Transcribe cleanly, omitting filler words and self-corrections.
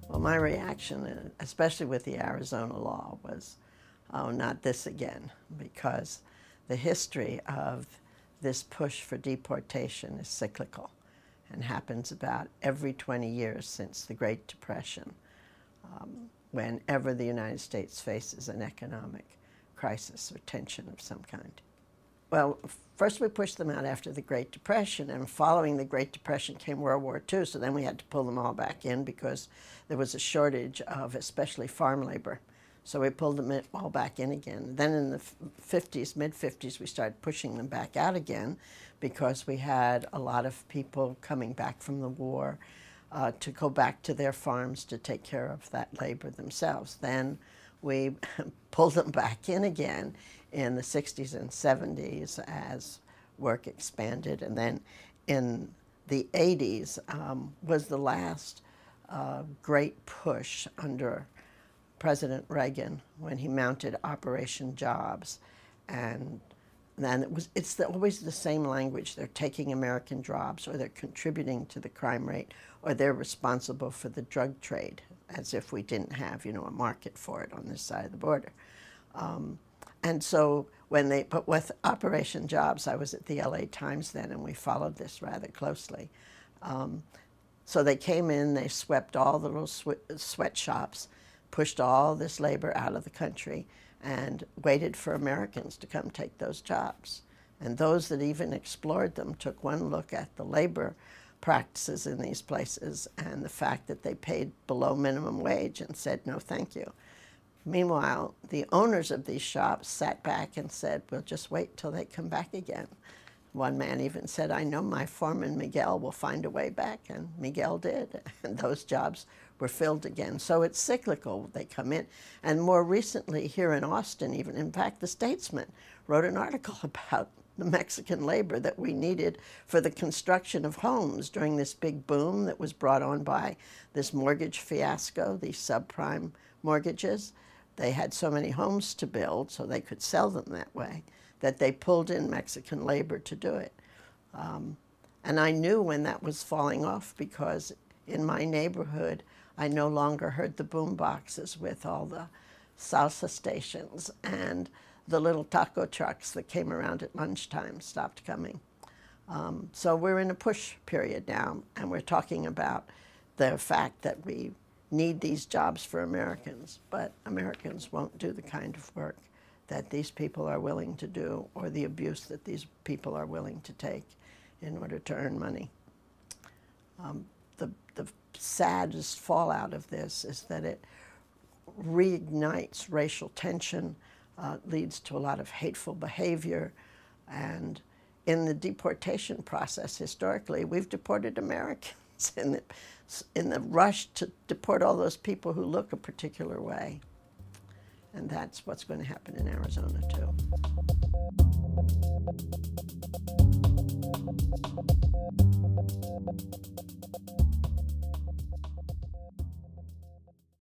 Well, my reaction, especially with the Arizona law, was, oh, not this again, because the history of this push for deportation is cyclical and happens about every 20 years since the Great Depression, whenever the United States faces an economic crisis or tension of some kind. Well, first we pushed them out after the Great Depression, and following the Great Depression came World War II, so then we had to pull them all back in because there was a shortage of especially farm labor. So we pulled them all back in again. Then in the 50s, mid-50s, we started pushing them back out again because we had a lot of people coming back from the war to go back to their farms to take care of that labor themselves. Then we pulled them back in again in the 60s and 70s as work expanded. And then in the 80s was the last great push under President Reagan when he mounted Operation Jobs. And then it's always the same language. They're taking American jobs, or they're contributing to the crime rate, or they're responsible for the drug trade, as if we didn't have, a market for it on this side of the border. And so but with Operation Jobs, I was at the LA Times then, and we followed this rather closely. So they came in, they swept all the little sweatshops, pushed all this labor out of the country, and waited for Americans to come take those jobs. And those that even explored them took one look at the labor practices in these places and the fact that they paid below minimum wage and said, no, thank you. Meanwhile, the owners of these shops sat back and said, we'll just wait till they come back again. One man even said, I know my foreman Miguel will find a way back, and Miguel did, and those jobs were filled again. So it's cyclical. They come in. And more recently, here in Austin even, in fact, the Statesman wrote an article about the Mexican labor that we needed for the construction of homes during this big boom that was brought on by this mortgage fiasco, these subprime mortgages. They had so many homes to build, so they could sell them that way, that they pulled in Mexican labor to do it. And I knew when that was falling off, because in my neighborhood, I no longer heard the boom boxes with all the salsa stations, and the little taco trucks that came around at lunchtime stopped coming. So we're in a push period now, and we're talking about the fact that we need these jobs for Americans, but Americans won't do the kind of work that these people are willing to do, or the abuse that these people are willing to take in order to earn money. The saddest fallout of this is that it reignites racial tension, leads to a lot of hateful behavior, and in the deportation process, historically, we've deported Americans in the rush to deport all those people who look a particular way. And that's what's going to happen in Arizona, too.